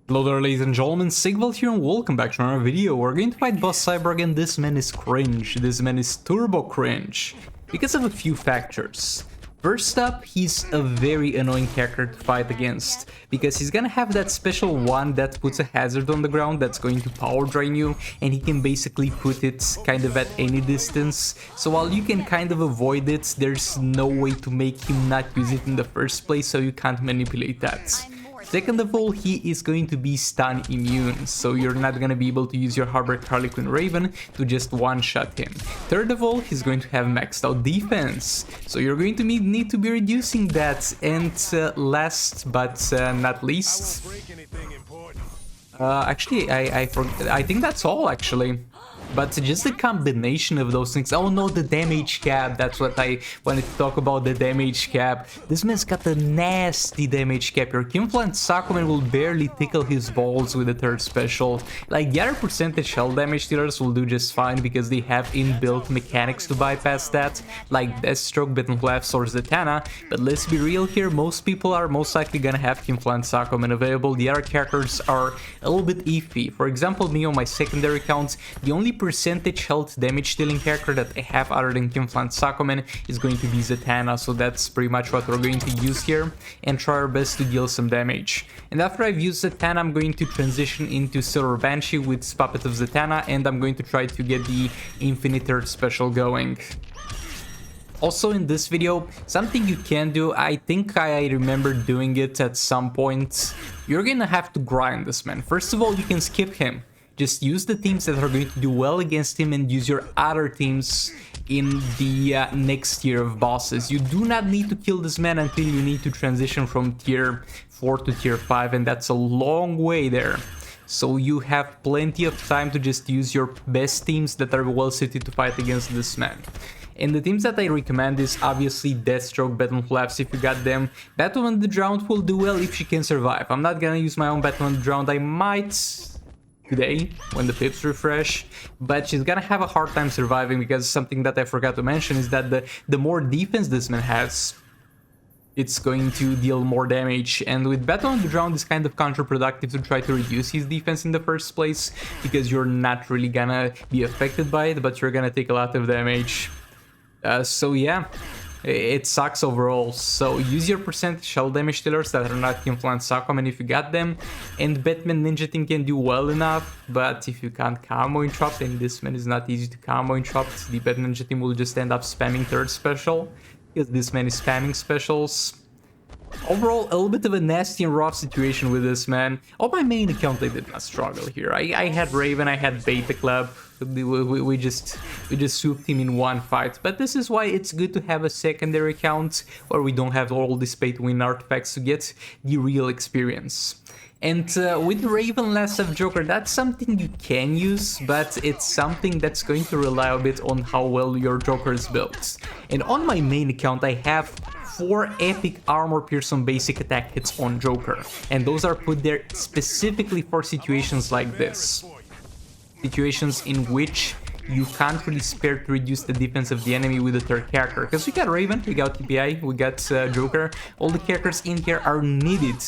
Hello there, ladies and gentlemen, Sigval here and welcome back to another video. We're going to fight boss Cyborg and this man is cringe. This man is turbo cringe because of a few factors. First up, he's a very annoying character to fight against because he's gonna have that special one that puts a hazard on the ground that's going to power drain you, and he can basically put it kind of at any distance. So while you can kind of avoid it, there's no way to make him not use it in the first place, so you can't manipulate that. Second of all, he is going to be stun immune, so you're not going to be able to use your Harbor Harlequin Raven to just one-shot him. Third of all, he's going to have maxed out defense, so you're going to need to be reducing that. And last but not least, actually, I think that's all actually. But just the combination of those things. Oh no, the damage cap. That's what I wanted to talk about, the damage cap. This man's got a nasty damage cap. Your Kimflant Sakuman will barely tickle his balls with the third special. Like, the other percentage health damage dealers will do just fine because they have inbuilt mechanics to bypass that, like Deathstroke, Bitten Flav, Swords, Zatanna. But let's be real here, most people are most likely gonna have Kimflant Sakuman available. The other characters are a little bit iffy. For example, me on my secondary account, the only percentage health damage dealing character that I have other than Kimflant Sakuman is going to be Zatanna, so that's pretty much what we're going to use here and try our best to deal some damage. And after I've used Zatanna, I'm going to transition into Silver Banshee with Puppet of Zatanna, and I'm going to try to get the Infinite Third special going. Also in this video, something you can do, I think I remember doing it at some point, you're gonna have to grind this man. First of all, you can skip him. Just use the teams that are going to do well against him and use your other teams in the next tier of bosses. You do not need to kill this man until you need to transition from tier 4 to tier 5, and that's a long way there. So you have plenty of time to just use your best teams that are well suited to fight against this man. And the teams that I recommend is obviously Deathstroke, Batman Flaps if you got them. Batwoman the Drowned will do well if she can survive. I'm not gonna use my own Batwoman the Drowned. I might today when the pips refresh, but she's gonna have a hard time surviving because something that I forgot to mention is that the more defense this man has, it's going to deal more damage. And with Battle on the Ground, it's kind of counterproductive to try to reduce his defense in the first place because you're not really gonna be affected by it, but you're gonna take a lot of damage. So yeah, it sucks overall. So use your percentage shell damage dealers that are not Kimflant Sakuman if you got them, and Batman Ninja Team can do well enough, but if you can't combo interrupt, and this man is not easy to combo interrupt, the Batman Ninja Team will just end up spamming third special because this man is spamming specials. Overall, a little bit of a nasty and rough situation with this man. On my main account, I did not struggle here. I had Raven, I had Beta Club. We just swooped him in one fight. But this is why it's good to have a secondary account where we don't have all these pay-to-win artifacts to get the real experience. And with Raven less of Joker, that's something you can use, but it's something that's going to rely a bit on how well your Joker is built. And on my main account, I have 4 epic armor piercing basic attack hits on Joker, and those are put there specifically for situations like this. Situations in which you can't really spare to reduce the defense of the enemy with the third character. Because we got Raven, we got TPI, we got Joker. All the characters in here are needed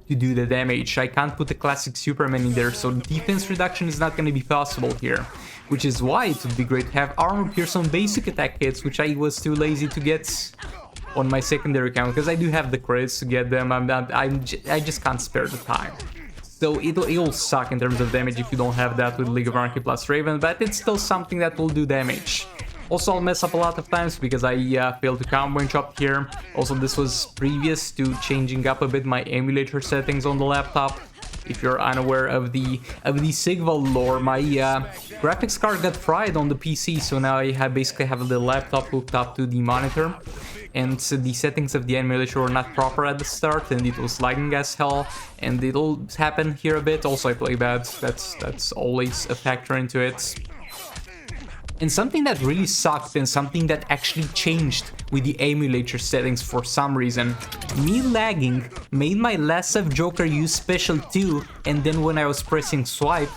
to do the damage. I can't put a classic Superman in there, so defense reduction is not going to be possible here. Which is why it would be great to have armor piercing basic attack hits, which I was too lazy to get on my secondary account, because I do have the credits to get them. I just can't spare the time. So it'll suck in terms of damage if you don't have that with League of Anarchy plus Raven, but it's still something that will do damage. Also, I'll mess up a lot of times because I failed to combo interrupt here. Also, this was previous to changing up a bit my emulator settings on the laptop. If you're unaware of the Sigval lore, my graphics card got fried on the PC, so now I basically have the laptop hooked up to the monitor. And the settings of the emulator were not proper at the start, and it was lagging as hell, and it'll happen here a bit. Also, I play bad, that's always a factor into it. And something that really sucked, and something that actually changed with the emulator settings for some reason, me lagging made my last of Joker use special 2, and then when I was pressing swipe,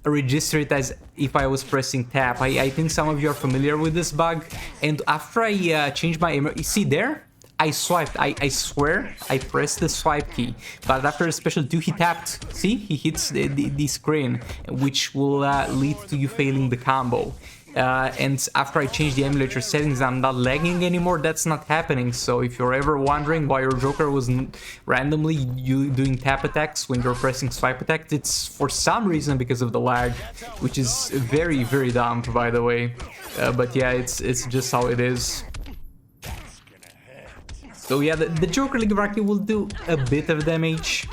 register it as if I was pressing tab. I think some of you are familiar with this bug, and after I changed my see there, I swiped. I swear I pressed the swipe key, but after the special 2 he tapped. See, he hits the screen, which will lead to you failing the combo. And after I changed the emulator settings, I'm not lagging anymore. That's not happening. So if you're ever wondering why your Joker was randomly doing tap attacks when you're pressing swipe attacks, it's for some reason because of the lag, which is very, very dumb, by the way. But yeah, it's just how it is. So yeah, the Joker League Rocket will do a bit of damage,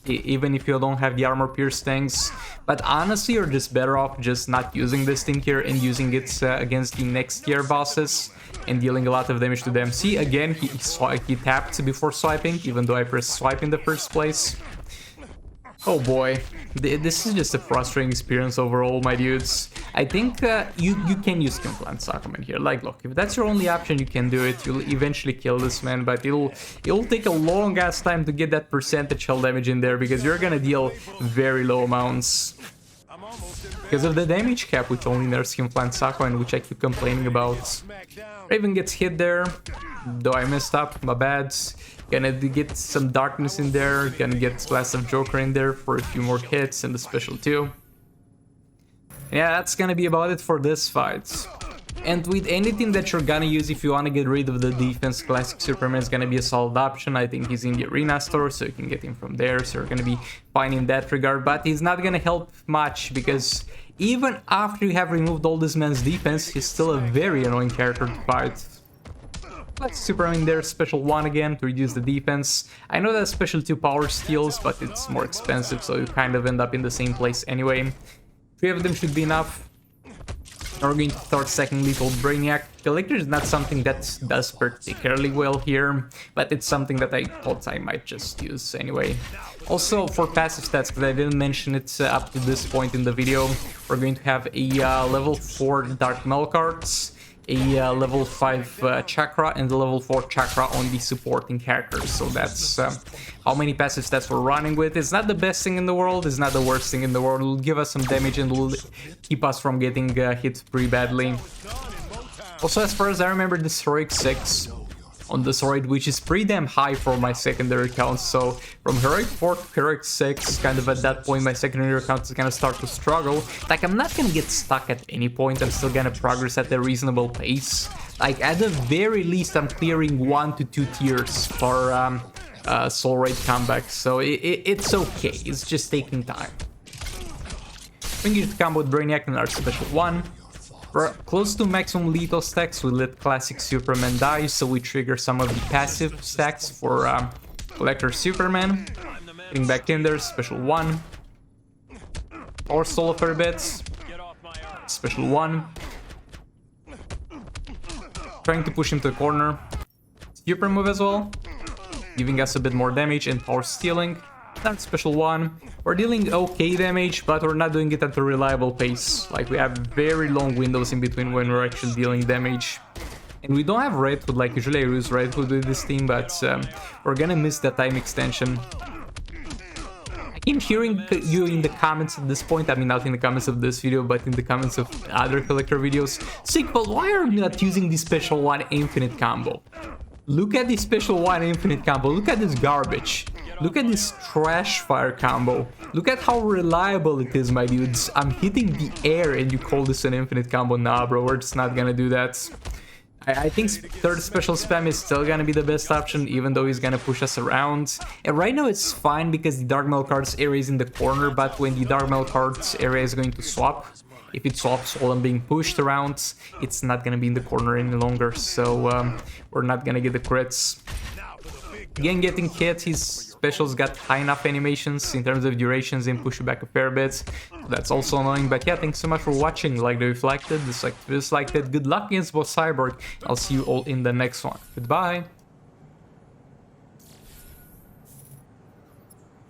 even if you don't have the armor pierce things. But honestly, you're just better off just not using this thing here and using it against the next tier bosses and dealing a lot of damage to them. See, again, he tapped before swiping, even though I pressed swipe in the first place. Oh boy, this is just a frustrating experience overall, my dudes. I think you can use Skinflint Sacrament here. Like, look, if that's your only option, you can do it. You'll eventually kill this man, but it'll take a long ass time to get that percentage hull damage in there, because you're gonna deal very low amounts because of the damage cap, which only nerfs Skinflint Sacrament, which I keep complaining about. Raven gets hit there, though I messed up, my bad. Gonna get some darkness in there, gonna get Blast of Joker in there for a few more hits and the special 2. Yeah, that's gonna be about it for this fight. And with anything that you're gonna use, if you wanna get rid of the defense, Classic Superman is gonna be a solid option. I think he's in the arena store, so you can get him from there, so you're gonna be fine in that regard. But he's not gonna help much, because even after you have removed all this man's defense, he's still a very annoying character to fight. Let's Superman there, special 1 again to reduce the defense. I know that special 2 power steals, but it's more expensive, so you kind of end up in the same place anyway. 3 of them should be enough. Now we're going to start second lethal Brainiac. Collector is not something that does particularly well here, but it's something that I thought I might just use anyway. Also, for passive stats, because I didn't mention it up to this point in the video, we're going to have a level 4 Dark Mel cards, a level 5 chakra, and a level 4 chakra on the supporting characters. So that's how many passive stats we're running with. It's not the best thing in the world, it's not the worst thing in the world. It'll give us some damage and will keep us from getting hit pretty badly. Also, as far as I remember, this Heroic 6 on the sword, which is pretty damn high for my secondary account. So from Heroic 4 to Heroic 6, kind of at that point my secondary account is gonna start to struggle. Like, I'm not gonna get stuck at any point, I'm still gonna progress at a reasonable pace. Like, at the very least I'm clearing 1 to 2 tiers for soul rate comebacks, so it's okay, it's just taking time. Bring you to combo with Brainiac and our special 1. We're close to maximum lethal stacks. We let Classic Superman die, so we trigger some of the passive stacks for Collector Superman. Getting back in there, special 1. Or stall a fair bit. Special 1. Trying to push him to the corner. Super move as well, giving us a bit more damage and power stealing. That's special 1. We're dealing okay damage, but we're not doing it at a reliable pace. Like, we have very long windows in between when we're actually dealing damage. And we don't have Red Hood, like usually I use Red Hood with this team, but we're gonna miss that time extension. I keep hearing you in the comments at this point, I mean not in the comments of this video, but in the comments of other collector videos. Sickball, why are we not using the special 1 infinite combo? Look at the special 1 infinite combo, look at this garbage. Look at this trash fire combo. Look at how reliable it is, my dudes. I'm hitting the air and you call this an infinite combo? Nah, bro, we're just not gonna do that. I think third special spam is still gonna be the best option, even though he's gonna push us around. And right now it's fine because the Dark Mail cards area is in the corner, but when the Dark Mail cards area is going to swap, if it swaps while I'm being pushed around, it's not gonna be in the corner any longer, so we're not gonna get the crits. Again, getting hit, his specials got high enough animations in terms of durations and push you back a fair bit. So that's also annoying, but yeah, thanks so much for watching. Like the reflected, dislike it. Good luck against both Cyborg. I'll see you all in the next one. Goodbye.